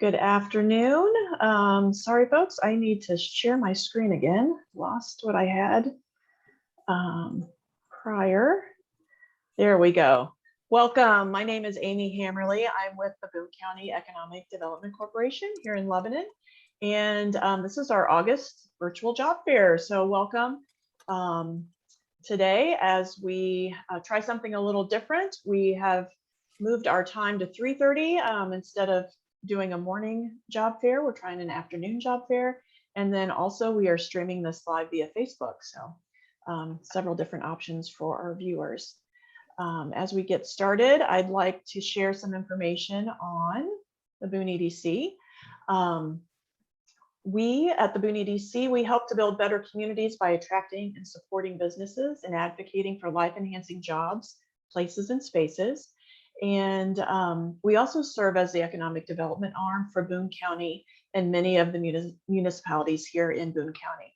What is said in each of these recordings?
Good afternoon. Sorry, folks, I need to share my screen again. Lost what I had prior. There we go. Welcome. My name is Amy Hammerly. I'm with the Boone County Economic Development Corporation here in Lebanon. And this is our August virtual job fair. So welcome. Today, as we try something a little different, we have moved our time to 3:30 instead of doing a morning job fair. We're trying an afternoon job fair. And then also we are streaming this live via Facebook. So several different options for our viewers. As we get started, I'd like to share some information on the Boone EDC. We at the Boone EDC, we help to build better communities by attracting and supporting businesses and advocating for life-enhancing jobs, places, and spaces. And we also serve as the economic development arm for Boone County and many of the municipalities here in Boone County.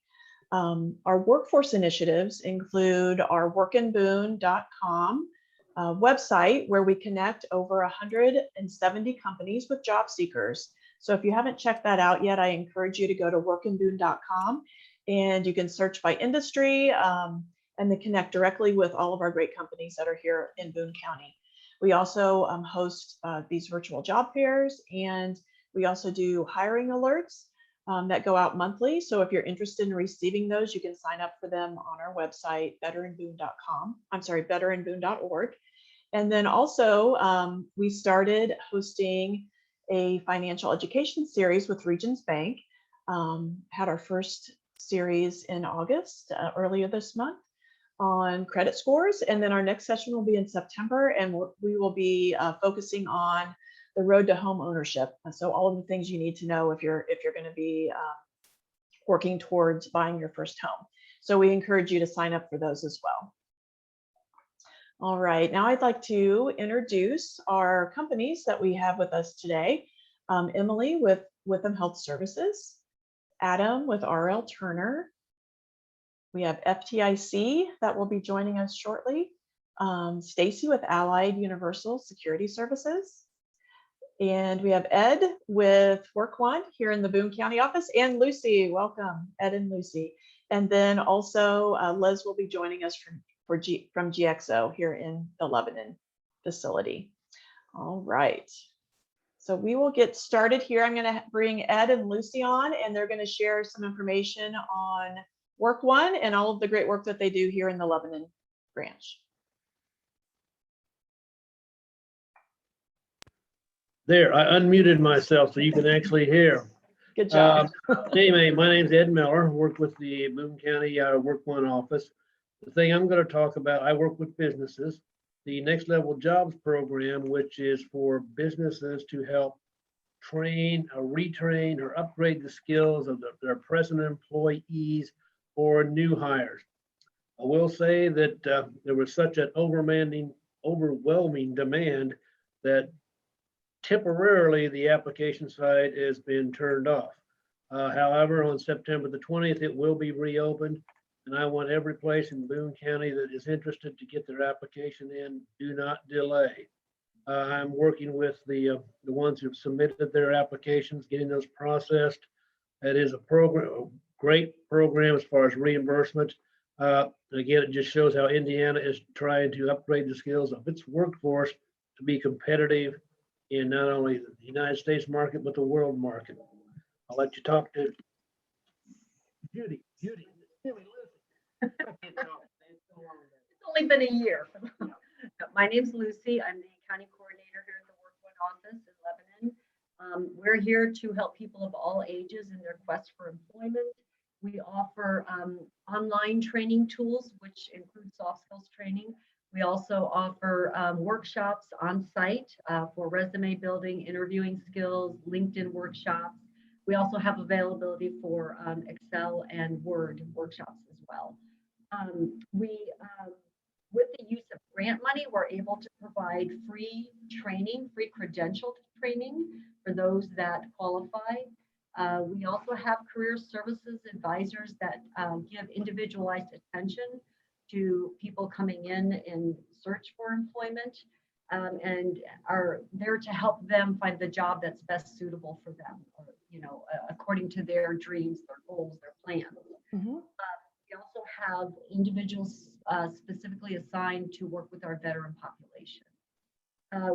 Our workforce initiatives include our workinboone.com website, where we connect over 170 companies with job seekers. So if you haven't checked that out yet, I encourage you to go to workinboone.com and you can search by industry and then connect directly with all of our great companies that are here in Boone County. We also host these virtual job fairs, and we also do hiring alerts that go out monthly. So if you're interested in receiving those, you can sign up for them on our website, betterin.boone.org. And then also we started hosting a financial education series with Regions Bank. Had our first series in August, earlier this month, on credit scores, and then our next session will be in September, and we will be focusing on the road to home ownership. And so all of the things you need to know if you're going to be working towards buying your first home. So we encourage you to sign up for those as well. All right, now I'd like to introduce our companies that we have with us today. Emily with Witham Health Services, Adam with RLTurner. We have FTIC that will be joining us shortly. Stacy with Allied Universal Security Services. And we have Ed with Work One here in the Boone County office, and Lucy. Welcome, Ed and Lucy. And then also Liz will be joining us from GXO here in the Lebanon facility. All right. So we will get started here. I'm going to bring Ed and Lucy on, and they're going to share some information on Work One and all of the great work that they do here in the Lebanon branch. There, I unmuted myself so you can actually hear. Good job. Anyway, my name's Ed Miller, work with the Boone County Work One office. The thing I'm going to talk about, I work with businesses. The Next Level Jobs program, which is for businesses to help train or retrain or upgrade the skills of their present employees or new hires. I will say that there was such an overwhelming demand that temporarily the application side has been turned off. However, on September the 20th, it will be reopened, and I want every place in Boone County that is interested to get their application in. Do not delay. I'm working with the ones who've submitted their applications, getting those processed. That is a program, great program as far as reimbursement. Again, it just shows how Indiana is trying to upgrade the skills of its workforce to be competitive in not only the United States market, but the world market. I'll let you talk to Judy. It's only been a year. My name's Lucy. I'm the county coordinator here at the Work One office in Lebanon. We're here to help people of all ages in their quest for employment. We offer online training tools, which include soft skills training. We also offer workshops on site for resume building, interviewing skills, LinkedIn workshops. We also have availability for Excel and Word workshops as well. With the use of grant money, we're able to provide free training, free credentialed training for those that qualify. We also have career services advisors that give individualized attention to people coming in search for employment. and are there to help them find the job that's best suitable for them, or, according to their dreams, their goals, their plans. Mhm. We also have individuals specifically assigned to work with our veteran population.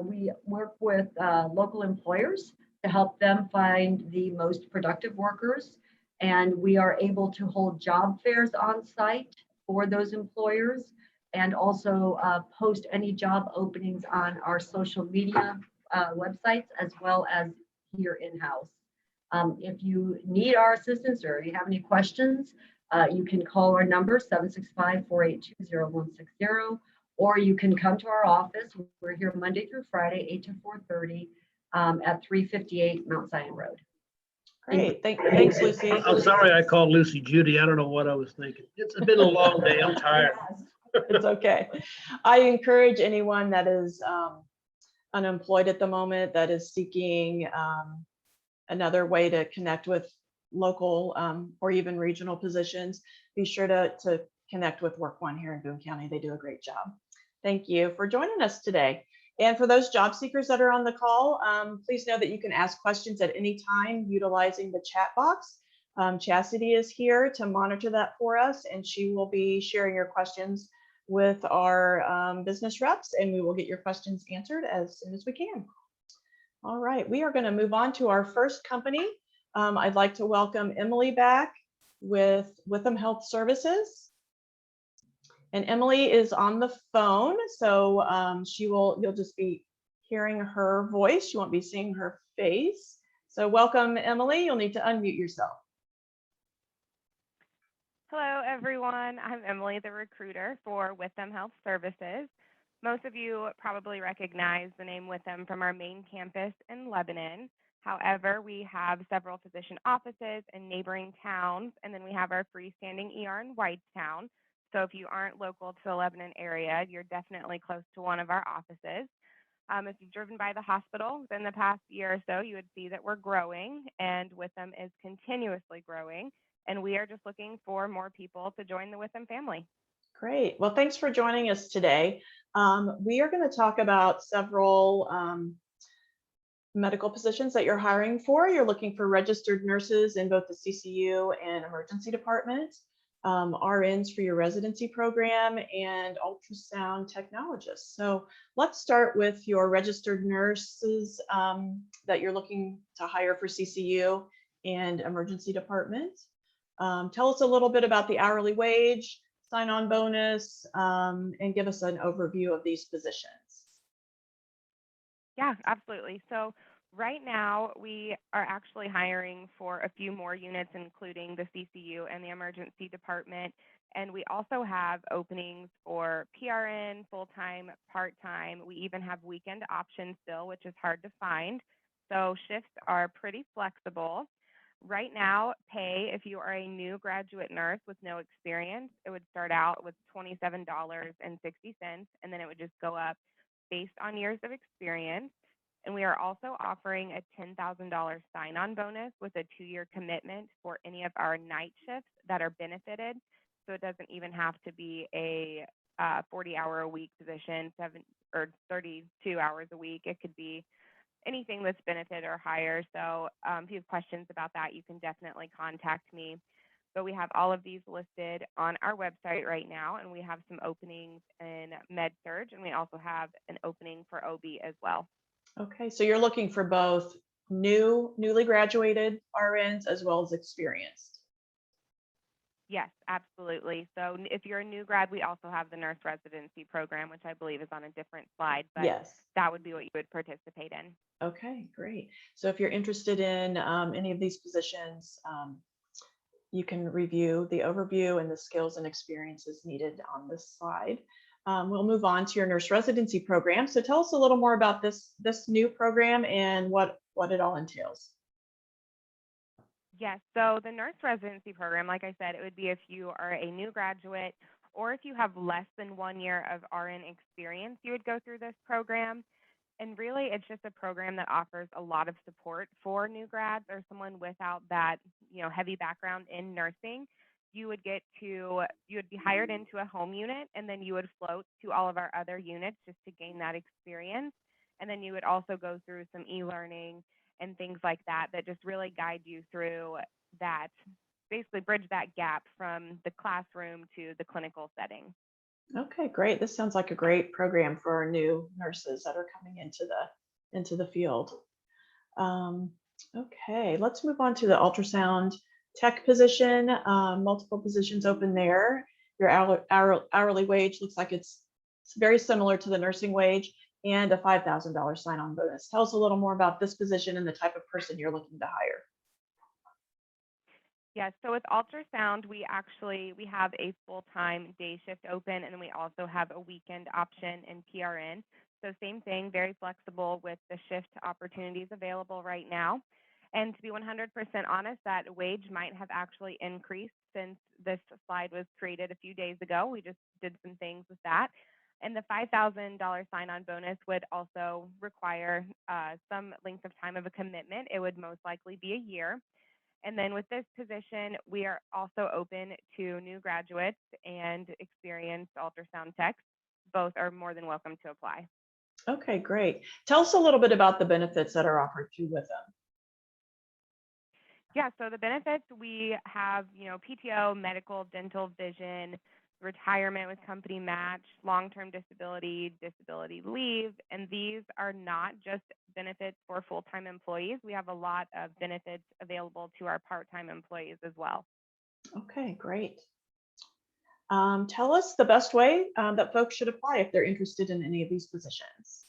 We work with local employers to help them find the most productive workers, and we are able to hold job fairs on site for those employers, and also post any job openings on our social media websites, as well as here in-house. If you need our assistance or you have any questions, you can call our number 765-482-0160, or you can come to our office. We're here Monday through Friday, 8 to 4:30 at 358 Mount Zion Road. Great. Thanks, Lucy. I'm sorry I called Lucy Judy. I don't know what I was thinking. It's been a long day. I'm tired. It's okay. I encourage anyone that is unemployed at the moment, that is seeking another way to connect with local or even regional positions, be sure to connect with Work One here in Boone County. They do a great job. Thank you for joining us today. And for those job seekers that are on the call, please know that you can ask questions at any time utilizing the chat box. Chastity is here to monitor that for us, and she will be sharing your questions with our business reps, and we will get your questions answered as soon as we can. All right, we are going to move on to our first company. I'd like to welcome Emily back with Witham Health Services. And Emily is on the phone, so you'll just be hearing her voice. You won't be seeing her face. So welcome, Emily. You'll need to unmute yourself. Hello, everyone. I'm Emily, the recruiter for Witham Health Services. Most of you probably recognize the name Witham from our main campus in Lebanon. However, we have several physician offices in neighboring towns, and then we have our freestanding ER in Whitestown. So if you aren't local to the Lebanon area, you're definitely close to one of our offices. If you've driven by the hospital within the past year or so, you would see that we're growing, and Witham is continuously growing, and we are just looking for more people to join the Witham family. Great. Well, thanks for joining us today. We are going to talk about several medical positions that you're hiring for. You're looking for registered nurses in both the CCU and emergency department, RNs for your residency program, and ultrasound technologists. So let's start with your registered nurses that you're looking to hire for CCU and emergency department. Tell us a little bit about the hourly wage, sign-on bonus, and give us an overview of these positions. Yeah, absolutely. So right now we are actually hiring for a few more units, including the CCU and the emergency department. And we also have openings for PRN, full-time, part-time. We even have weekend options still, which is hard to find. So shifts are pretty flexible. Right now, pay, if you are a new graduate nurse with no experience, it would start out with $27.60, and then it would just go up based on years of experience. And we are also offering a $10,000 sign-on bonus with a 2-year commitment for any of our night shifts that are benefited. So it doesn't even have to be a 40-hour-a-week position, 32 hours a week. It could be anything that's benefit or higher. So if you have questions about that, you can definitely contact me. But we have all of these listed on our website right now, and we have some openings in med-surg, and we also have an opening for OB as well. Okay, so you're looking for both newly graduated RNs as well as experienced. Yes, absolutely. So if you're a new grad, we also have the nurse residency program, which I believe is on a different slide, but yes, that would be what you would participate in. Okay, great. So if you're interested in any of these positions, you can review the overview and the skills and experiences needed on this slide. We'll move on to your nurse residency program. So tell us a little more about this new program and what it all entails. Yes, so the nurse residency program, like I said, it would be if you are a new graduate or if you have less than 1 year of RN experience, you would go through this program. And really, it's just a program that offers a lot of support for new grads or someone without that, heavy background in nursing. you would be hired into a home unit, and then you would float to all of our other units just to gain that experience. And then you would also go through some e-learning and things like that just really guide you through that, basically bridge that gap from the classroom to the clinical setting. Okay, great. This sounds like a great program for our new nurses that are coming into the field. Okay, let's move on to the ultrasound tech position. Multiple positions open there. Your hourly wage looks like it's very similar to the nursing wage, and a $5,000 sign-on bonus. Tell us a little more about this position and the type of person you're looking to hire. Yeah, so with ultrasound, we have a full-time day shift open, and then we also have a weekend option in PRN. So same thing, very flexible with the shift opportunities available right now. And to be 100% honest, that wage might have actually increased since this slide was created a few days ago. We just did some things with that. And the $5,000 sign-on bonus would also require some length of time of a commitment. It would most likely be a year. And then with this position, we are also open to new graduates and experienced ultrasound techs. Both are more than welcome to apply. Okay, great. Tell us a little bit about the benefits that are offered through Witham. Yeah, so the benefits, we have, PTO, medical, dental, vision, retirement with company match, long-term disability, disability leave, and these are not just benefits for full-time employees. We have a lot of benefits available to our part-time employees as well. Okay, great. Tell us the best way that folks should apply if they're interested in any of these positions.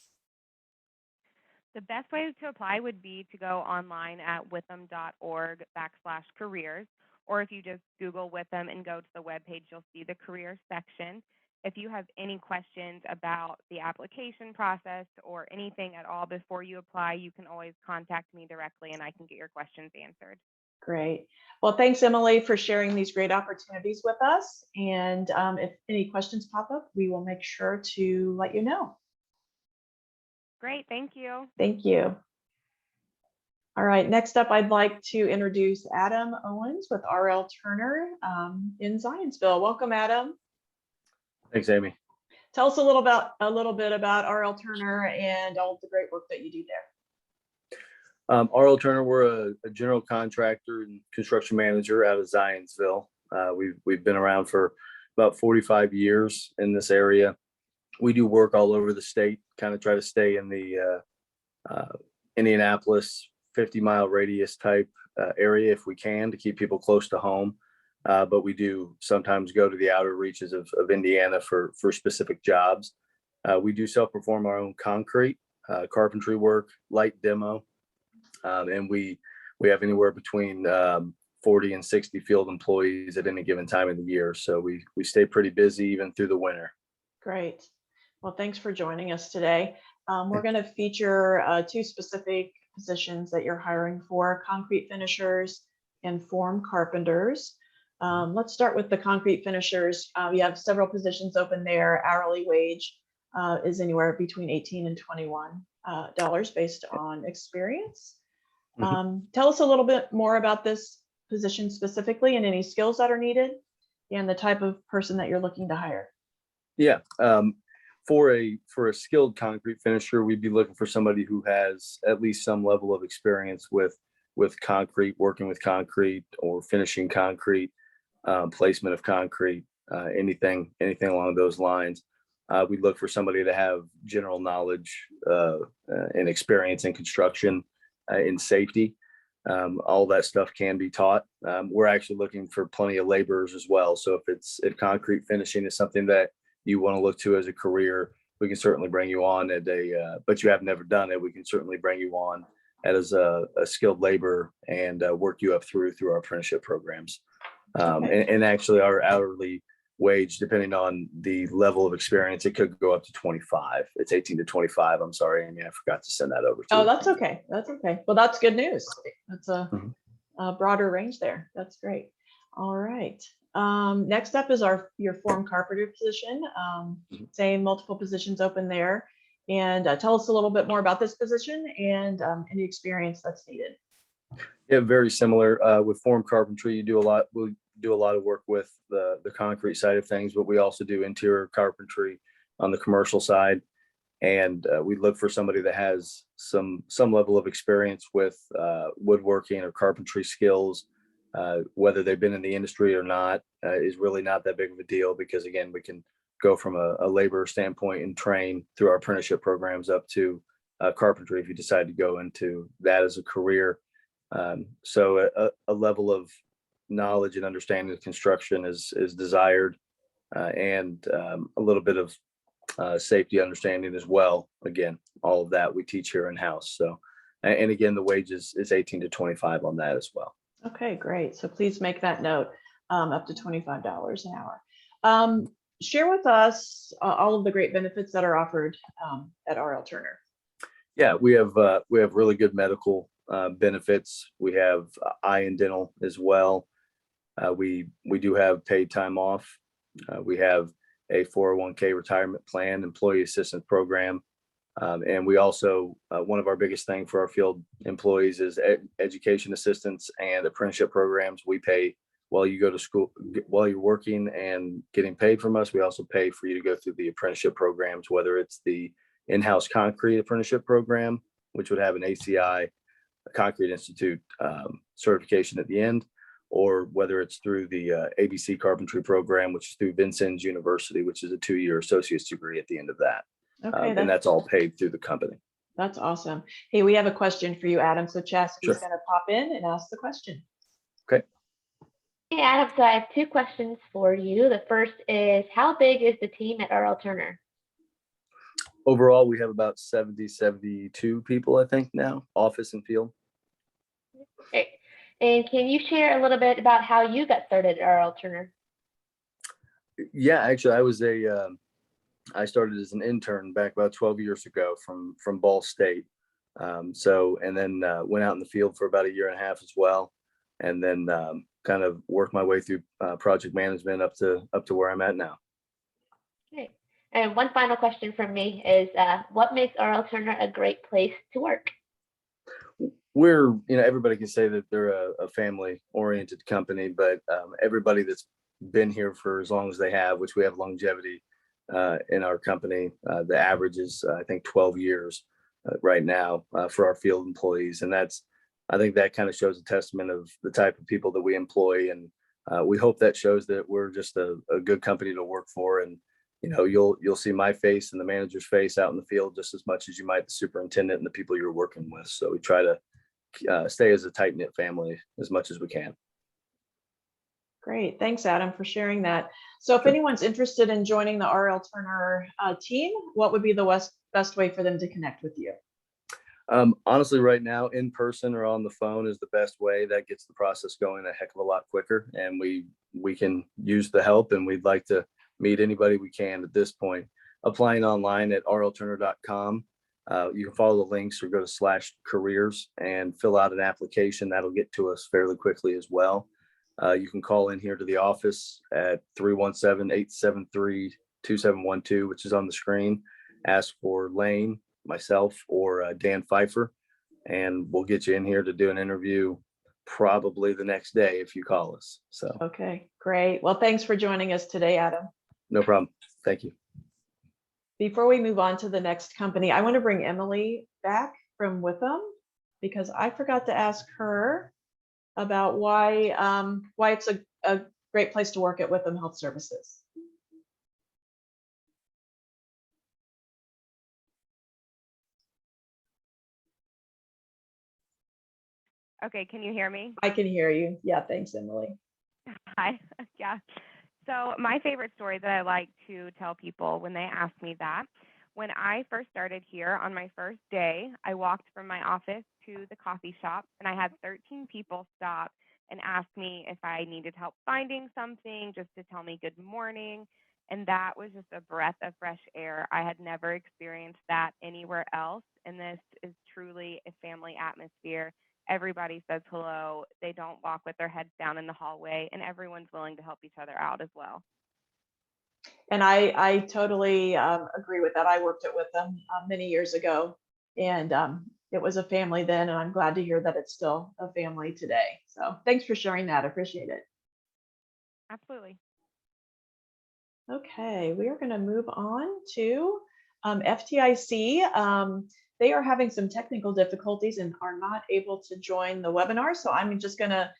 The best way to apply would be to go online at witham.org/careers, or if you just Google Witham and go to the webpage, you'll see the careers section. If you have any questions about the application process or anything at all before you apply, you can always contact me directly and I can get your questions answered. Great. Well, thanks, Emily, for sharing these great opportunities with us. And if any questions pop up, we will make sure to let you know. Great, thank you. Thank you. All right, next up, I'd like to introduce Adam Owens with RLTurner in Zionsville. Welcome, Adam. Thanks, Amy. Tell us a little bit about RLTurner and all of the great work that you do there. RLTurner, we're a general contractor and construction manager out of Zionsville. We've been around for about 45 years in this area. We do work all over the state, kind of try to stay in the Indianapolis 50-mile radius type area if we can, to keep people close to home. But we do sometimes go to the outer reaches of Indiana for specific jobs. We do self-perform our own concrete, carpentry work, light demo, and we have anywhere between 40 and 60 field employees at any given time of the year. So we stay pretty busy even through the winter. Great. Well, thanks for joining us today. We're going to feature two specific positions that you're hiring for: concrete finishers and form carpenters. Let's start with the concrete finishers. We have several positions open there. Hourly wage is anywhere between $18 and $21 based on experience. Tell us a little bit more about this position specifically and any skills that are needed and the type of person that you're looking to hire. Yeah. For a skilled concrete finisher, we'd be looking for somebody who has at least some level of experience with concrete, working with concrete or finishing concrete, placement of concrete, anything along those lines. We look for somebody to have general knowledge and experience in construction, in safety. All that stuff can be taught. We're actually looking for plenty of laborers as well. So if concrete finishing is something that you want to look to as a career, we can certainly bring you on but you have never done it, we can certainly bring you on as a skilled laborer and work you up through our apprenticeship programs. Okay. And actually our hourly wage, depending on the level of experience, it could go up to 25. It's 18 to 25. I'm sorry, Amy, I forgot to send that over to you. Oh, that's okay. That's okay. Well, that's good news. That's a broader range there. That's great. All right. Next up is your form carpenter position. Same, multiple positions open there. And tell us a little bit more about this position and any experience that's needed. Yeah, very similar. With form carpentry, you do a lot. do a lot of work with the concrete side of things, but we also do interior carpentry on the commercial side. And we look for somebody that has some level of experience with woodworking or carpentry skills. Whether they've been in the industry or not is really not that big of a deal, because again, we can go from a labor standpoint and train through our apprenticeship programs up to carpentry if you decide to go into that as a career. So a level of knowledge and understanding of construction is desired, and a little bit of safety understanding as well. Again, all of that we teach here in-house. So, and again, the wages is 18 to 25 on that as well. Okay, great. So please make that note, up to $25 an hour. Share with us all of the great benefits that are offered at RLTurner. Yeah, we have really good medical benefits. We have eye and dental as well. We do have paid time off. We have a 401k retirement plan, employee assistance program. And we also, one of our biggest thing for our field employees is education assistance and apprenticeship programs. We pay while you go to school, while you're working and getting paid from us. We also pay for you to go through the apprenticeship programs, whether it's the in-house concrete apprenticeship program, which would have an ACI, a Concrete Institute certification at the end, or whether it's through the ABC carpentry program, which is through Vincennes University, which is a 2-year associate's degree at the end of that. Okay, And that's all paid through the company. that's awesome. Hey, we have a question for you, Adam. So Chastity's Sure. going to pop in and ask the question. Okay. Hey, Adam, so I have 2 questions for you. The first is, how big is the team at RLTurner? Overall, we have about 72 people, I think now, office and field. Great. And can you share a little bit about how you got started at RLTurner? Yeah, actually, I started as an intern back about 12 years ago from Ball State. And then went out in the field for about 1.5 years as well. And then kind of worked my way through project management up to where I'm at now. Great. And one final question from me is, what makes RLTurner a great place to work? We're, everybody can say that they're a family oriented company, but everybody that's been here for as long as they have, which we have longevity in our company, the average is, I think, 12 years right now for our field employees. And I think that kind of shows a testament of the type of people that we employ. And we hope that shows that we're just a good company to work for. And, you'll see my face and the manager's face out in the field just as much as you might the superintendent and the people you're working with. So we try to stay as a tight-knit family as much as we can. Great. Thanks, Adam, for sharing that. So if anyone's interested in joining the RLTurner team, what would be the best way for them to connect with you? Honestly, right now, in person or on the phone is the best way. That gets the process going a heck of a lot quicker, and we can use the help, and we'd like to meet anybody we can at this point. Applying online at rlturner.com. You can follow the links or go to /careers and fill out an application. That'll get to us fairly quickly as well. You can call in here to the office at 317-873-2712, which is on the screen. Ask for Lane, myself, or Dan Pfeiffer, and we'll get you in here to do an interview probably the next day if you call us. So, Okay, great. Well, thanks for joining us today, Adam. no problem. Thank you. Before we move on to the next company, I want to bring Emily back from Witham because I forgot to ask her about why it's a great place to work at Witham Health Services. Okay, can you hear me? I can hear you. Yeah, thanks, Emily. Hi. Yeah. So my favorite story that I like to tell people when they ask me that, when I first started here on my first day, I walked from my office to the coffee shop and I had 13 people stop and ask me if I needed help finding something, just to tell me good morning. And that was just a breath of fresh air. I had never experienced that anywhere else. And this is truly a family atmosphere. Everybody says hello. They don't walk with their heads down in the hallway, and everyone's willing to help each other out as well. And I totally agree with that. I worked at Witham many years ago, and it was a family then, and I'm glad to hear that it's still a family today. So thanks for sharing that. I appreciate it. Absolutely. Okay, we are going to move on to FTIC. They are having some technical difficulties and are not able to join the webinar. So I'm just going to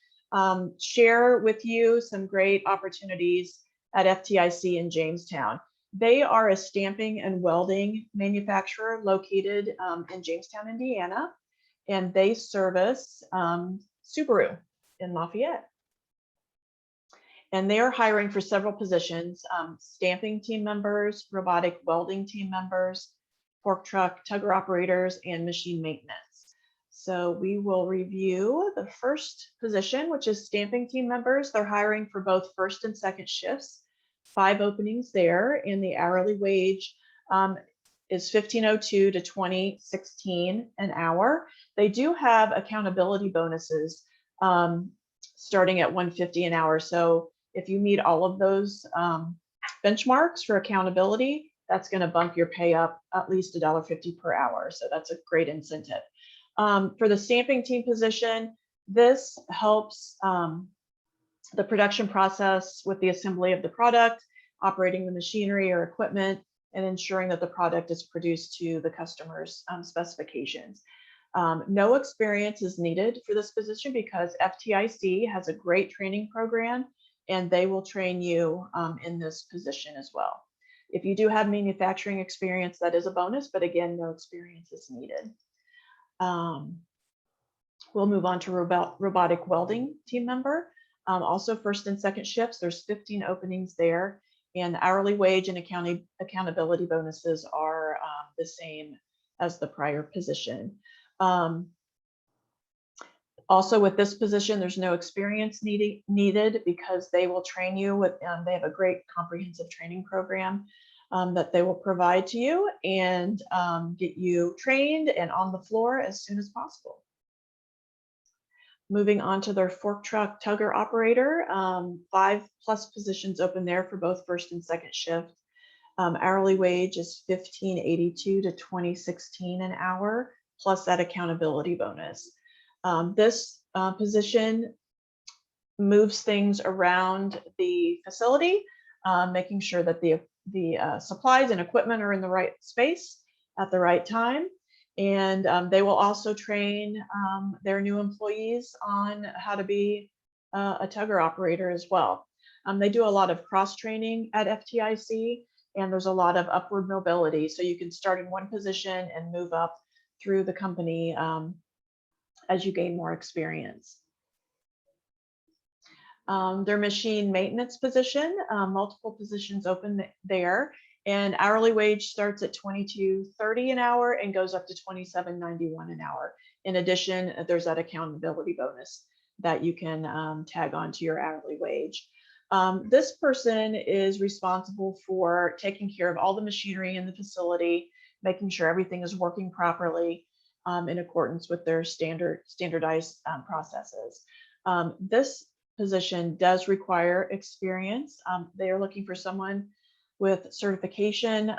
share with you some great opportunities at FTIC in Jamestown. They are a stamping and welding manufacturer located in Jamestown, Indiana, and they service Subaru in Lafayette. And they are hiring for several positions, stamping team members, robotic welding team members, fork truck, tugger operators, and machine maintenance. So we will review the first position, which is stamping team members. They're hiring for both first and second shifts, 5 openings there, and the hourly wage is $15.02 to $20.16 an hour. They do have accountability bonuses starting at $150 an hour. So if you meet all of those benchmarks for accountability, that's going to bump your pay up at least $1.50 per hour. So that's a great incentive. For the stamping team position, this helps the production process with the assembly of the product, operating the machinery or equipment, and ensuring that the product is produced to the customer's specifications. No experience is needed for this position because FTIC has a great training program and they will train you in this position as well. If you do have manufacturing experience, that is a bonus, but again, no experience is needed. We'll move on to robotic welding team member. Also first and second shifts, there's 15 openings there, and hourly wage and accountability bonuses are the same as the prior position. Also with this position, there's no experience needed because they will train you with, they have a great comprehensive training program that they will provide to you and get you trained and on the floor as soon as possible. Moving on to their fork truck tugger operator, 5+ positions open there for both first and second shift. Hourly wage is $15.82 to $20.16 an hour, plus that accountability bonus. This position moves things around the facility, making sure that the supplies and equipment are in the right space at the right time. And they will also train their new employees on how to be a tugger operator as well. They do a lot of cross training at FTIC, and there's a lot of upward mobility. So you can start in one position and move up through the company as you gain more experience. Their machine maintenance position, multiple positions open there, and hourly wage starts at $22.30 an hour and goes up to $27.91 an hour. In addition, there's that accountability bonus that you can tag on to your hourly wage. This person is responsible for taking care of all the machinery in the facility, making sure everything is working properly in accordance with their standardized processes. This position does require experience. They are looking for someone with certification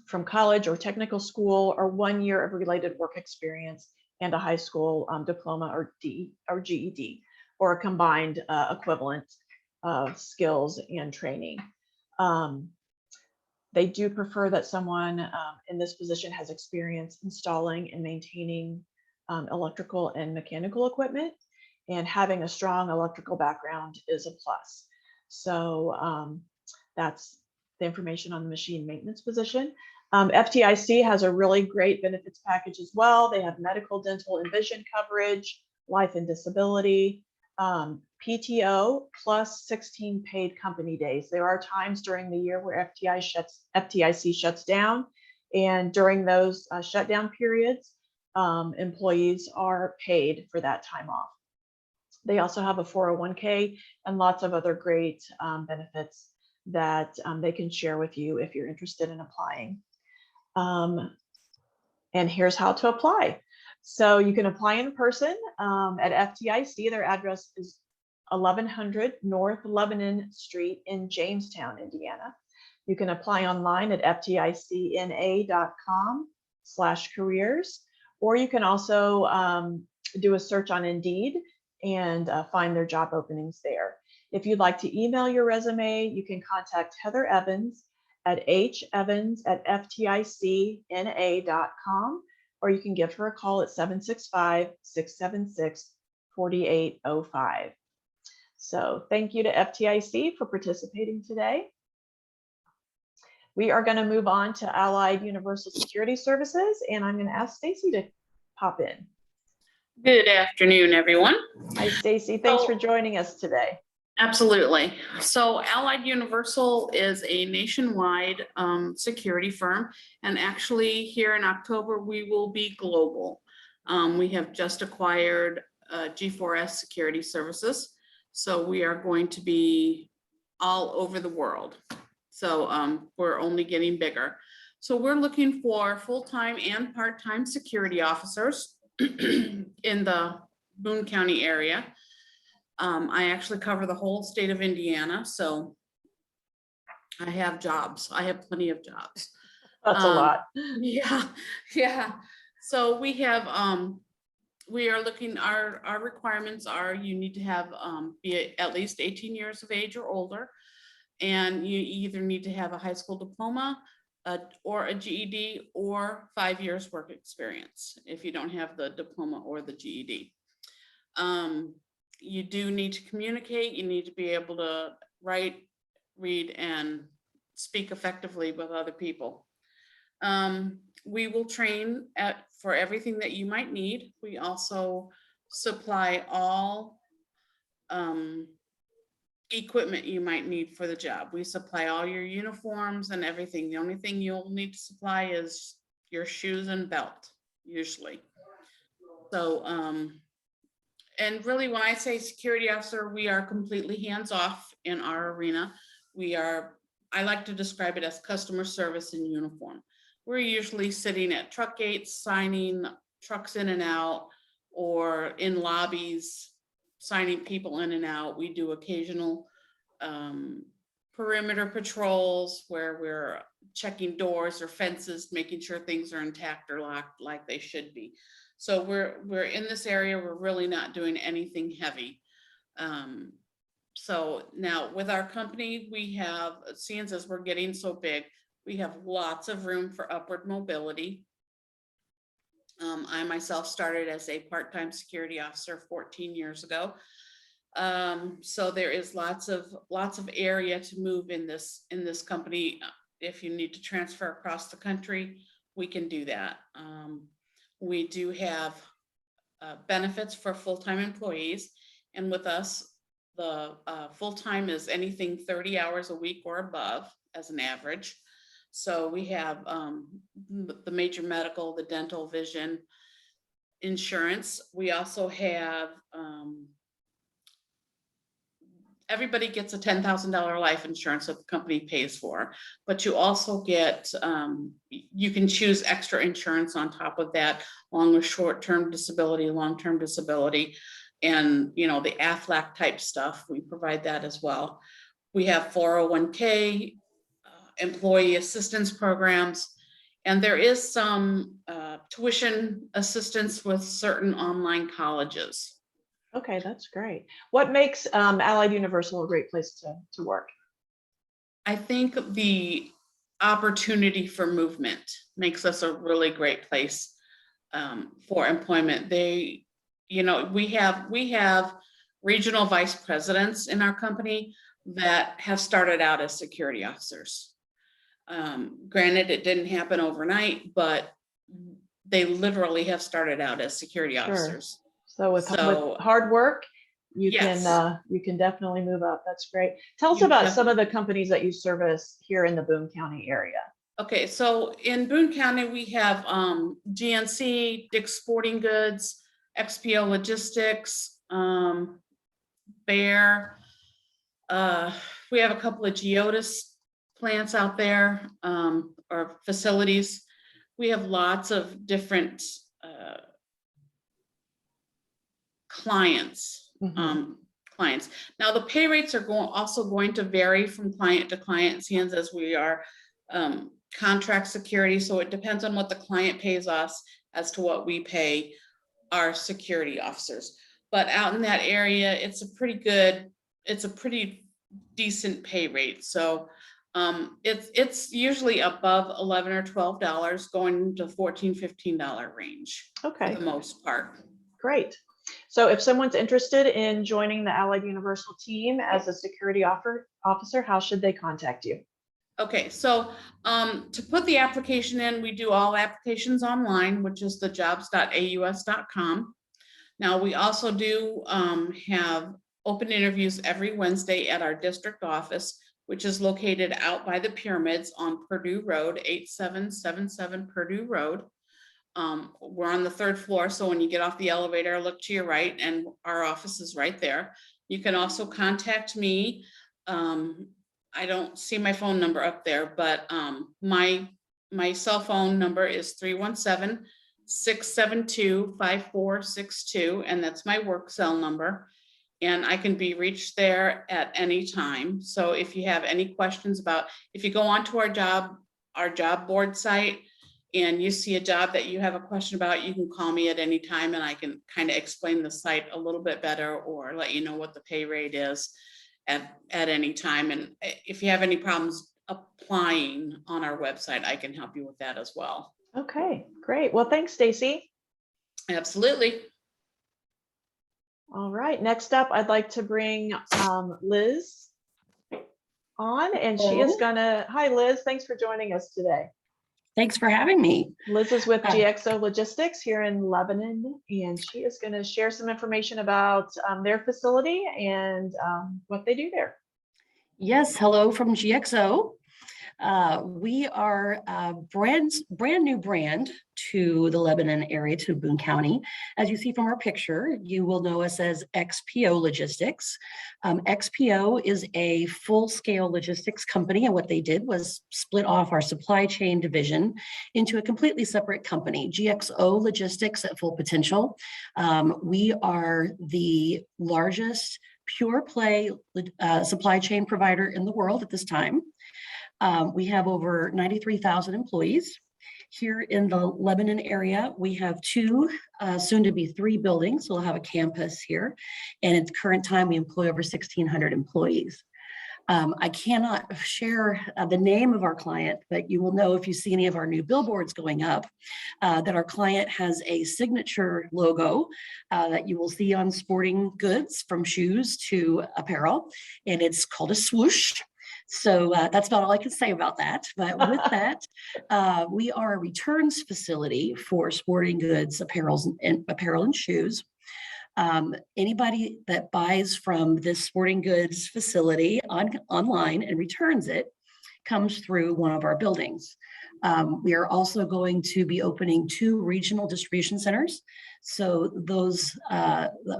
from college or technical school, or 1 year of related work experience and a high school diploma or GED, or a combined equivalent of skills and training. They do prefer that someone in this position has experience installing and maintaining electrical and mechanical equipment, and having a strong electrical background is a plus. So that's the information on the machine maintenance position. FTIC has a really great benefits package as well. They have medical, dental, and vision coverage, life and disability, PTO, plus 16 paid company days. There are times during the year where FTIC shuts down, and during those shutdown periods, employees are paid for that time off. They also have a 401k and lots of other great benefits that they can share with you if you're interested in applying. And here's how to apply. So you can apply in person at FTIC. Their address is 1100 North Lebanon Street in Jamestown, Indiana. You can apply online at fticna.com/careers, or you can also do a search on Indeed and find their job openings there. If you'd like to email your resume, you can contact Heather Evans at hevans@fticna.com, or you can give her a call at 765-676-4805. So thank you to FTIC for participating today. We are going to move on to Allied Universal Security Services, and I'm going to ask Stacy to pop in. Good afternoon, everyone. Hi, Stacy. Thanks for joining us today. Absolutely. So Allied Universal is a nationwide security firm, and actually here in October, we will be global. We have just acquired G4S Security Services, so we are going to be all over the world. So we're only getting bigger. So we're looking for full-time and part-time security officers in the Boone County area. I actually cover the whole state of Indiana, so I have jobs. I have plenty of jobs. That's a lot. Yeah. So we have, we are looking, our requirements are you need to have, be at least 18 years of age or older. And you either need to have a high school diploma or a GED or 5 years work experience if you don't have the diploma or the GED. You do need to communicate. You need to be able to write, read, and speak effectively with other people. We will train for everything that you might need. We also supply all equipment you might need for the job. We supply all your uniforms and everything. The only thing you'll need to supply is your shoes and belt, usually. So, and really when I say security officer, we are completely hands-off in our arena. I like to describe it as customer service in uniform. We're usually sitting at truck gates, signing trucks in and out, or in lobbies, signing people in and out. We do occasional perimeter patrols where we're checking doors or fences, making sure things are intact or locked like they should be. So we're in this area, we're really not doing anything heavy. So now with our company, we have, seeing as we're getting so big, we have lots of room for upward mobility. I myself started as a part-time security officer 14 years ago. So there is lots of area to move in this company. If you need to transfer across the country, we can do that. We do have benefits for full-time employees, and with us, the full-time is anything 30 hours a week or above as an average. So we have the major medical, the dental, vision, insurance. We also have, everybody gets a $10,000 life insurance that the company pays for, but you also get, you can choose extra insurance on top of that, along with short-term disability, long-term disability, and the AFLAC type stuff. We provide that as well. We have 401k, employee assistance programs, and there is some tuition assistance with certain online colleges. Okay, that's great. What makes Allied Universal a great place to work? I think the opportunity for movement makes us a really great place for employment. We have regional vice presidents in our company that have started out as security officers. Granted, it didn't happen overnight, but they literally have started out as security officers. So with hard work, you can definitely move up. That's great. Tell us about some of the companies that you service here in the Boone County area. Okay, so in Boone County, we have GNC, Dick's Sporting Goods, Xpo Logistics, Bear. We have a couple of Geodis plants out there, or facilities. We have lots of different clients. Now the pay rates are also going to vary from client to client, seeing as we are contract security. So it depends on what the client pays us as to what we pay our security officers. But out in that area, it's a pretty good it's a pretty decent pay rate. So it's usually above $11 or $12 going to $14, $15 range for Okay, the most part. great. So if someone's interested in joining the Allied Universal team as a security officer, how should they contact you? Okay, so to put the application in, we do all applications online, which is the jobs.aus.com. Now, we also do have open interviews every Wednesday at our district office, which is located out by the pyramids on Purdue Road, 8777 Purdue Road. We're on the 3rd floor, so when you get off the elevator, look to your right, and our office is right there. You can also contact me. I don't see my phone number up there, but my cell phone number is 317-672-5462, and that's my work cell number. And I can be reached there at any time. So if you have any questions about, if you go onto our job board site and you see a job that you have a question about, you can call me at any time and I can kind of explain the site a little bit better or let you know what the pay rate is at any time. And if you have any problems applying on our website, I can help you with that as well. Okay, great. Well, thanks, Stacy. Absolutely. All right, next up, I'd like to bring Liz on, and she is gonna, hi Liz, thanks for joining us today. Thanks for having me. Liz is with GXO Logistics here in Lebanon, and she is gonna share some information about their facility and what they do there. Yes, hello from GXO. We are a brand new brand to the Lebanon area, to Boone County. As you see from our picture, you will know us as XPO Logistics. XPO is a full-scale logistics company, and what they did was split off our supply chain division into a completely separate company, GXO Logistics at full potential. We are the largest pure play supply chain provider in the world at this time. We have over 93,000 employees. Here in the Lebanon area, we have 2, soon to be 3 buildings. So we'll have a campus here. And at the current time, we employ over 1,600 employees. I cannot share the name of our client, but you will know if you see any of our new billboards going up, that our client has a signature logo that you will see on sporting goods, from shoes to apparel, and it's called a swoosh. So that's about all I can say about that. But with that, we are a returns facility for sporting goods, apparel and shoes. Anybody that buys from this sporting goods facility online and returns it comes through one of our buildings. We are also going to be opening 2 regional distribution centers. So those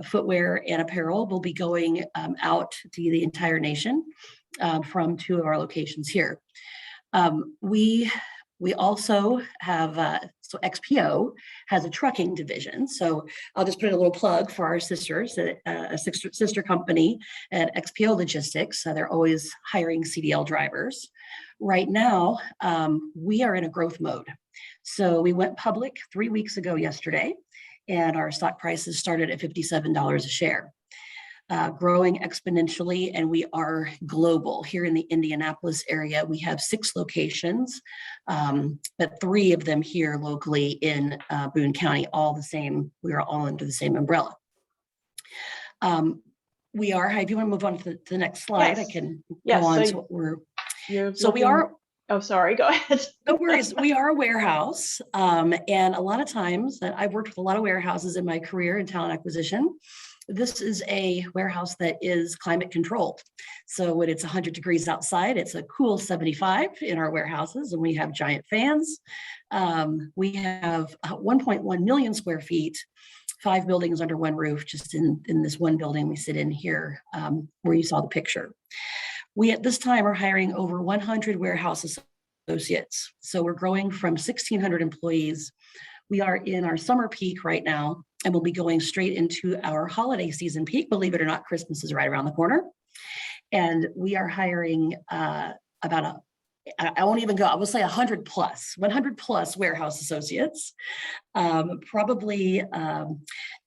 footwear and apparel will be going out to the entire nation from 2 of our locations here. We also have, so XPO has a trucking division. So I'll just put in a little plug for our sisters, a sister company at XPO Logistics. They're always hiring CDL drivers. Right now, we are in a growth mode. So we went public 3 weeks ago yesterday, and our stock prices started at $57 a share. Growing exponentially, and we are global. Here in the Indianapolis area, we have 6 locations, but 3 of them here locally in Boone County, all the same. We are all under the same umbrella. We are, if you want to move on to the next slide, Yes. I can Yes, go on so to what we're, we are, oh, sorry, go ahead. no worries. We are a warehouse. And a lot of times that I've worked with a lot of warehouses in my career in talent acquisition. This is a warehouse that is climate controlled. So when it's 100 degrees outside, it's a cool 75 in our warehouses, and we have giant fans. We have 1.1 million square feet, 5 buildings under one roof, just in this one building we sit in here, where you saw the picture. We at this time are hiring over 100 warehouse associates. So we're growing from 1,600 employees. We are in our summer peak right now, and we'll be going straight into our holiday season peak. Believe it or not, Christmas is right around the corner. And we are hiring about I won't even go, I will say 100 plus warehouse associates, probably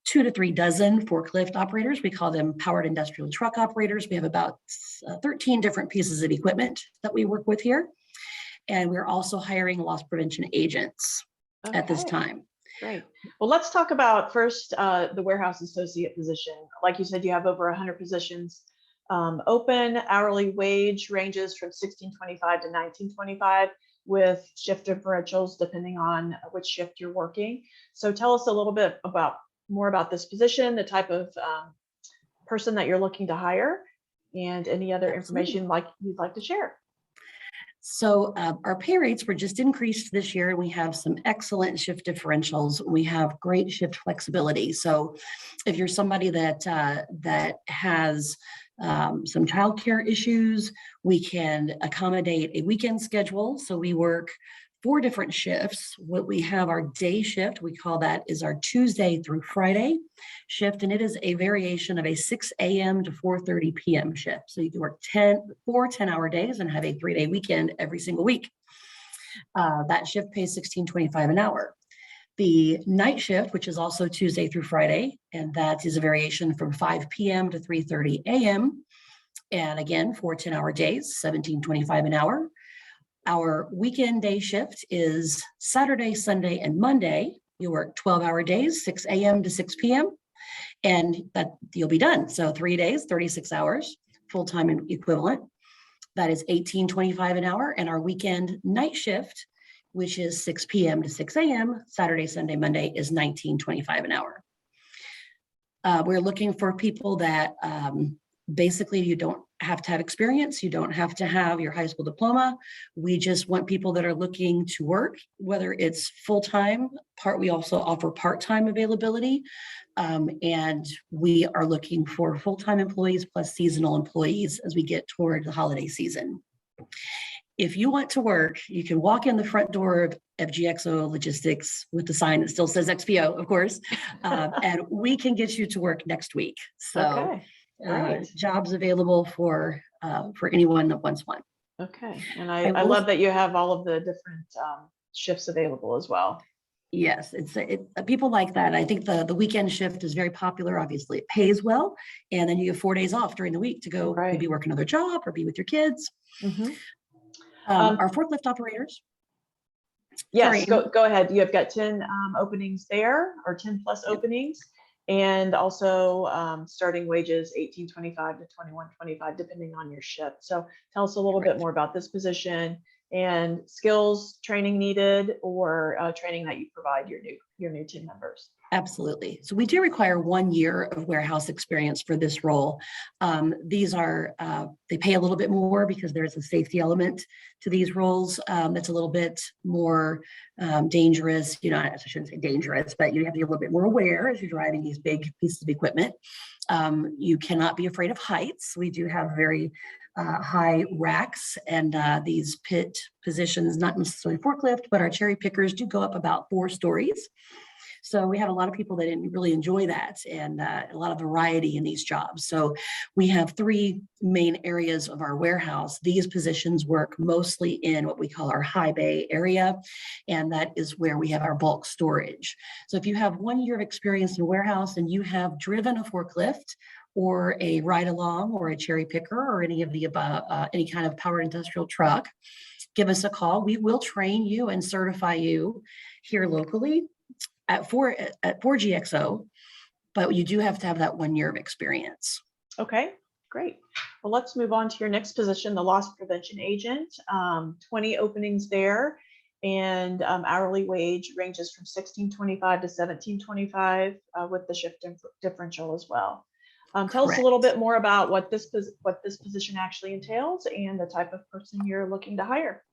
2 to 3 dozen forklift operators. We call them powered industrial truck operators. We have about 13 different pieces of equipment that we work with here. And we're also hiring loss prevention agents at this Okay, time. great. Well, let's talk about first the warehouse associate position. Like you said, you have over 100 positions open. Hourly wage ranges from $16.25 to $19.25 with shift differentials depending on which shift you're working. So tell us a little bit more about this position, the type of person that you're looking to hire, and any other information you'd like to share. So our pay rates were just increased this year, and we have some excellent shift differentials. We have great shift flexibility. So if you're somebody that has some childcare issues, we can accommodate a weekend schedule. So we work 4 different shifts. What we have, our day shift, we call that, is our Tuesday through Friday shift, and it is a variation of a 6 a.m. to 4:30 p.m. shift. So you can work 4 10-hour days and have a 3-day weekend every single week. That shift pays $16.25 an hour. The night shift, which is also Tuesday through Friday, and that is a variation from 5 p.m. to 3:30 a.m. And again, 4 10-hour days, $17.25 an hour. Our weekend day shift is Saturday, Sunday, and Monday. You work 12-hour days, 6 a.m. to 6 p.m. and that you'll be done. So 3 days, 36 hours, full-time equivalent. That is $18.25 an hour. And our weekend night shift, which is 6 p.m. to 6 a.m., Saturday, Sunday, Monday, is $19.25 an hour. We're looking for people that basically you don't have to have experience. You don't have to have your high school diploma. We just want people that are looking to work, whether it's full-time, we also offer part-time availability. And we are looking for full-time employees plus seasonal employees as we get toward the holiday season. If you want to work, you can walk in the front door of GXO Logistics with the sign that still says XPO, of course, and we can get you to work next week. So jobs available for anyone that wants one. Okay, and I love that you have all of the different shifts available as well. Yes, people like that. I think the weekend shift is very popular. Obviously, it pays well, and then you have 4 days off during the week to go maybe work another job or be with your kids. Mm-hmm. Our forklift operators. Yes, go ahead. You have got 10 openings there, or 10 plus openings, and also starting wages $18.25 to $21.25 depending on your shift. So tell us a little bit more about this position and skills training needed, or training that you provide your new team members. Absolutely. So we do require 1 year of warehouse experience for this role. These are, they pay a little bit more because there's a safety element to these roles that's a little bit more dangerous. You know, I shouldn't say dangerous, but you have to be a little bit more aware as you're driving these big pieces of equipment. You cannot be afraid of heights. We do have very high racks, and these pit positions, not necessarily forklift, but our cherry pickers do go up about 4 stories. So we have a lot of people that didn't really enjoy that, and a lot of variety in these jobs. So we have 3 main areas of our warehouse. These positions work mostly in what we call our high bay area, and that is where we have our bulk storage. So if you have 1 year of experience in a warehouse and you have driven a forklift or a ride along or a cherry picker or any of the above, any kind of power industrial truck, give us a call. We will train you and certify you here locally for GXO, but you do have to have that 1 year of experience. Okay, great. Well, let's move on to your next position, the loss prevention agent. 20 openings there, and hourly wage ranges from $16.25 to $17.25 with the shift differential as well. Tell us a little bit more about what this position actually entails and the type of person you're looking to hire.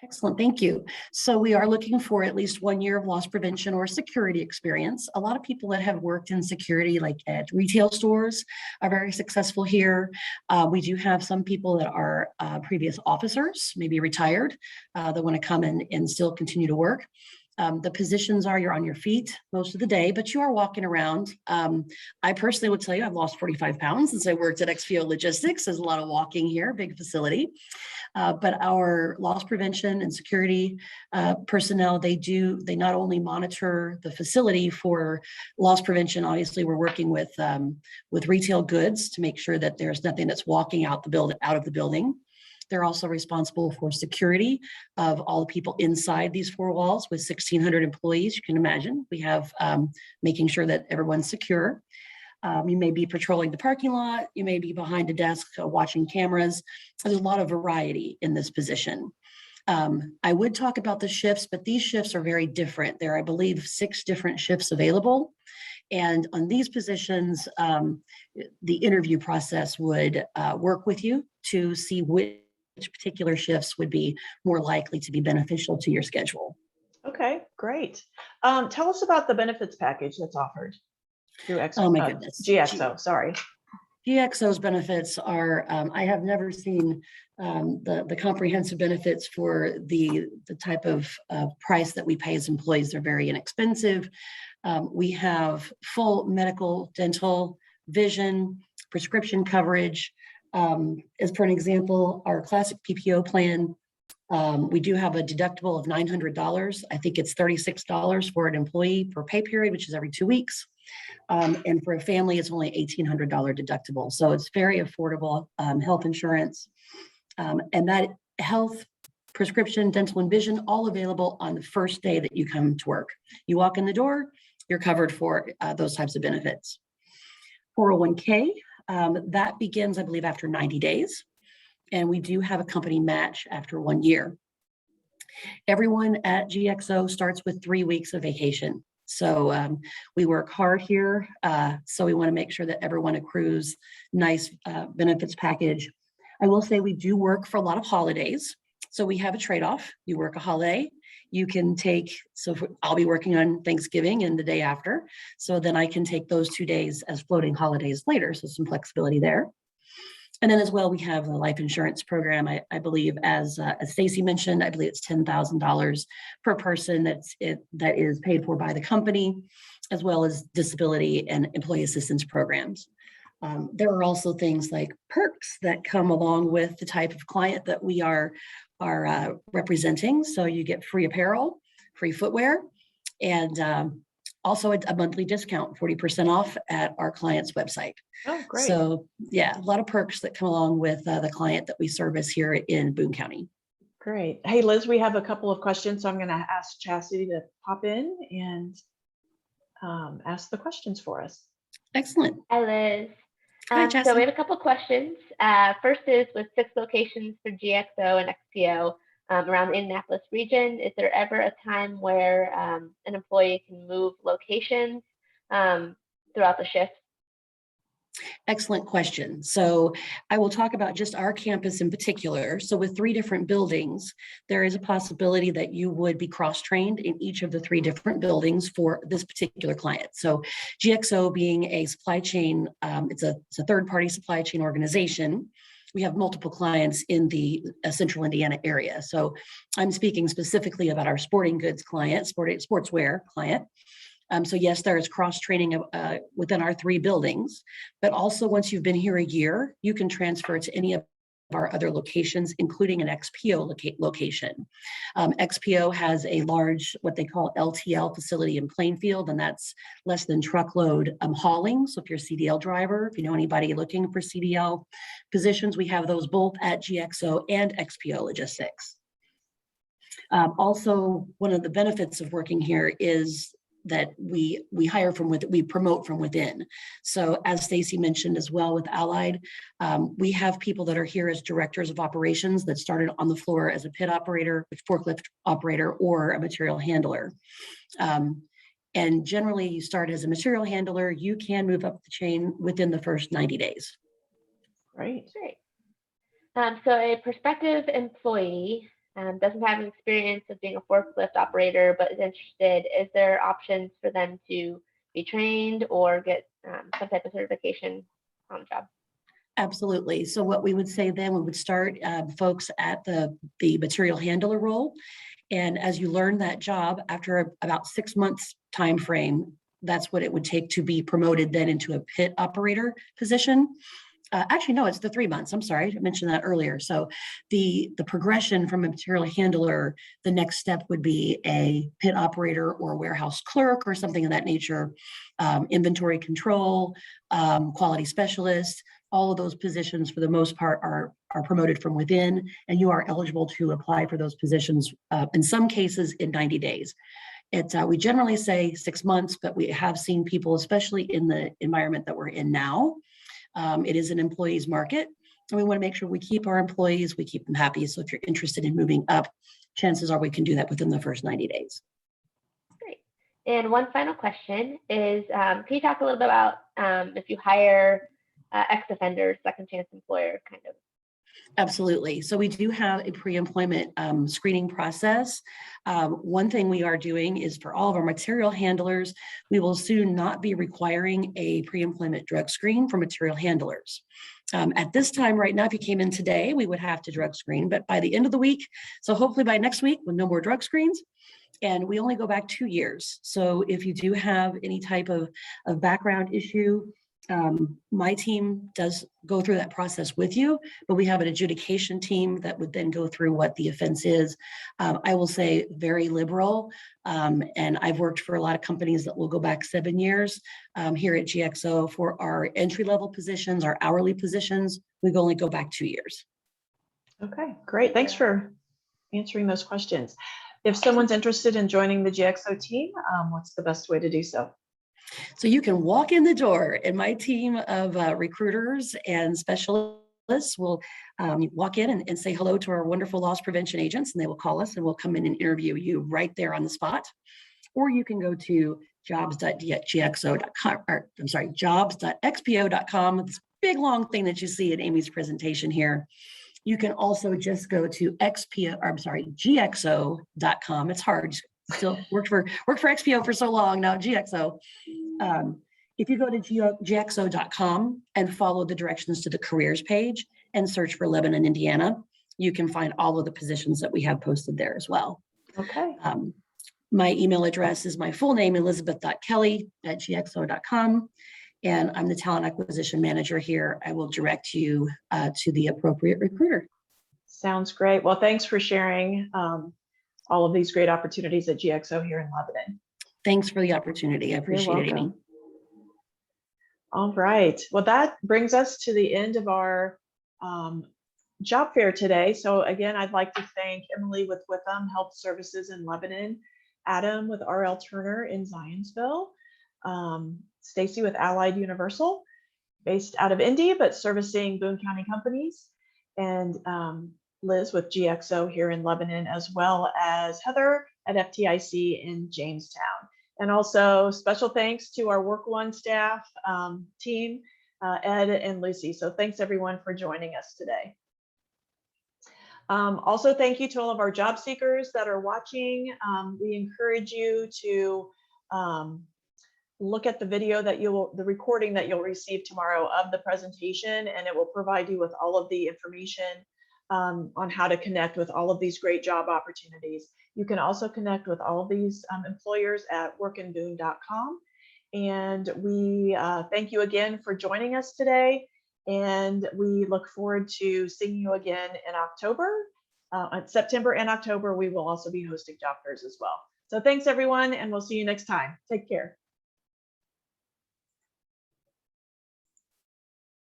Excellent, thank you. So we are looking for at least 1 year of loss prevention or security experience. A lot of people that have worked in security, like at retail stores, are very successful here. We do have some people that are previous officers, maybe retired, that want to come in and still continue to work. The positions are you're on your feet most of the day, but you are walking around. I personally would tell you I've lost 45 pounds since I worked at Xpo Logistics. There's a lot of walking here, big facility. But our loss prevention and security personnel, they not only monitor the facility for loss prevention. Obviously, we're working with retail goods to make sure that there's nothing that's walking out of the building. They're also responsible for security of all the people inside these four walls with 1,600 employees. You can imagine we have making sure that everyone's secure. You may be patrolling the parking lot. You may be behind a desk watching cameras. There's a lot of variety in this position. I would talk about the shifts, but these shifts are very different. There are, I believe, 6 different shifts available. And on these positions, the interview process would work with you to see which particular shifts would be more likely to be beneficial to your schedule. Okay, great. Tell us about the benefits package that's offered through Xpo. Oh my goodness. GXO, sorry. GXO's benefits are, I have never seen the comprehensive benefits for the type of price that we pay as employees. They're very inexpensive. We have full medical, dental, vision, prescription coverage. As for an example, our classic PPO plan, we do have a deductible of $900. I think it's $36 for an employee per pay period, which is every 2 weeks. And for a family, it's only $1,800 deductible. So it's very affordable health insurance. And that health, prescription, dental, and vision, all available on the first day that you come to work. You walk in the door, you're covered for those types of benefits. 401k, that begins, I believe, after 90 days. And we do have a company match after 1 year. Everyone at GXO starts with 3 weeks of vacation. So we work hard here. So we want to make sure that everyone accrues nice benefits package. I will say we do work for a lot of holidays. So we have a trade-off. You work a holiday, you can take, I'll be working on Thanksgiving and the day after. So then I can take those 2 days as floating holidays later. So some flexibility there. And then as well, we have the life insurance program. I believe, as Stacy mentioned, I believe it's $10,000 per person that is paid for by the company, as well as disability and employee assistance programs. There are also things like perks that come along with the type of client that we are representing. So you get free apparel, free footwear, and also a monthly discount, 40% off at our client's website. Oh, great. So yeah, a lot of perks that come along with the client that we service here in Boone County. Great. Hey, Liz, we have a couple of questions. So I'm going to ask Chastity to pop in and ask the questions for us. Excellent. Hi, Liz. Hi, So we have a couple questions. First is, with 6 locations for GXO and XPO around the Indianapolis region, is there ever a time where an employee can move locations throughout the shift? Excellent question. So I will talk about just our campus in particular. So with 3 different buildings, there is a possibility that you would be cross-trained in each of the 3 different buildings for this particular client. So GXO being a supply chain, it's a third-party supply chain organization. We have multiple clients in the central Indiana area. So I'm speaking specifically about our sporting goods client, sportswear client. So yes, there is cross-training within our 3 buildings, but also once you've been here a year, you can transfer to any of our other locations, including an XPO location. XPO has a large, what they call LTL facility in Plainfield, and that's less than truckload hauling. So if you're a CDL driver, if you know anybody looking for CDL positions, we have those both at GXO and XPO Logistics. Also, one of the benefits of working here is that we hire from within, we promote from within. So as Stacy mentioned as well with Allied, we have people that are here as directors of operations that started on the floor as a pit operator, forklift operator, or a material handler. And generally you start as a material handler, you can move up the chain within the first 90 days. Great. Great. So a prospective employee doesn't have experience of being a forklift operator, but is interested. Is there options for them to be trained or get some type of certification on the job? Absolutely. So what we would say then, we would start folks at the material handler role. And as you learn that job after about 6 months time frame, that's what it would take to be promoted then into a pit operator position. Actually, no, it's the 3 months. I'm sorry, I mentioned that earlier. So the progression from a material handler, the next step would be a pit operator or a warehouse clerk or something of that nature, inventory control, quality specialist. All of those positions for the most part are promoted from within, and you are eligible to apply for those positions in some cases in 90 days. We generally say 6 months, but we have seen people, especially in the environment that we're in now. It is an employee's market, and we want to make sure we keep our employees, we keep them happy. So if you're interested in moving up, chances are we can do that within the first 90 days. Great. And one final question is, can you talk a little bit about if you hire ex-offenders, second chance employer kind of? Absolutely. So we do have a pre-employment screening process. One thing we are doing is for all of our material handlers, we will soon not be requiring a pre-employment drug screen for material handlers. At this time right now, if you came in today, we would have to drug screen, but by the end of the week, so hopefully by next week, with no more drug screens, and we only go back 2 years. So if you do have any type of background issue, my team does go through that process with you, but we have an adjudication team that would then go through what the offense is. I will say very liberal, and I've worked for a lot of companies that will go back 7 years. Here at GXO, for our entry-level positions, our hourly positions, we only go back 2 years. Okay, great. Thanks for answering those questions. If someone's interested in joining the GXO team, what's the best way to do so? So you can walk in the door, and my team of recruiters and specialists will walk in and say hello to our wonderful loss prevention agents, and they will call us and we'll come in and interview you right there on the spot. Or you can go to jobs.gxo.com, or I'm sorry, jobs.xpo.com, this big long thing that you see in Amy's presentation here. You can also just go to gxo.com. It's hard. Still worked for XPO for so long now, GXO. If you go to gxo.com and follow the directions to the careers page and search for Lebanon, Indiana, you can find all of the positions that we have posted there as well. Okay. My email address is my full name, elizabeth.kelly@gxo.com, and I'm the talent acquisition manager here. I will direct you to the appropriate recruiter. Sounds great. Well, thanks for sharing all of these great opportunities at GXO here in Lebanon. Thanks for the opportunity. I appreciate it, Amy. All right. Well, that brings us to the end of our job fair today. So again, I'd like to thank Emily with Witham Health Services in Lebanon, Adam with RLTurner in Zionsville, Stacy with Allied Universal, based out of Indy, but servicing Boone County companies, and Liz with GXO here in Lebanon, as well as Heather at FTIC in Jamestown. And also special thanks to our Work One staff team, Ed and Lucy. So thanks everyone for joining us today. Also, thank you to all of our job seekers that are watching. We encourage you to look at the video that the recording that you'll receive tomorrow of the presentation, and it will provide you with all of the information on how to connect with all of these great job opportunities. You can also connect with all of these employers at workinboone.com. And we thank you again for joining us today. And we look forward to seeing you again in October. In September and October, we will also be hosting job fairs as well. So thanks everyone, and we'll see you next time. Take care.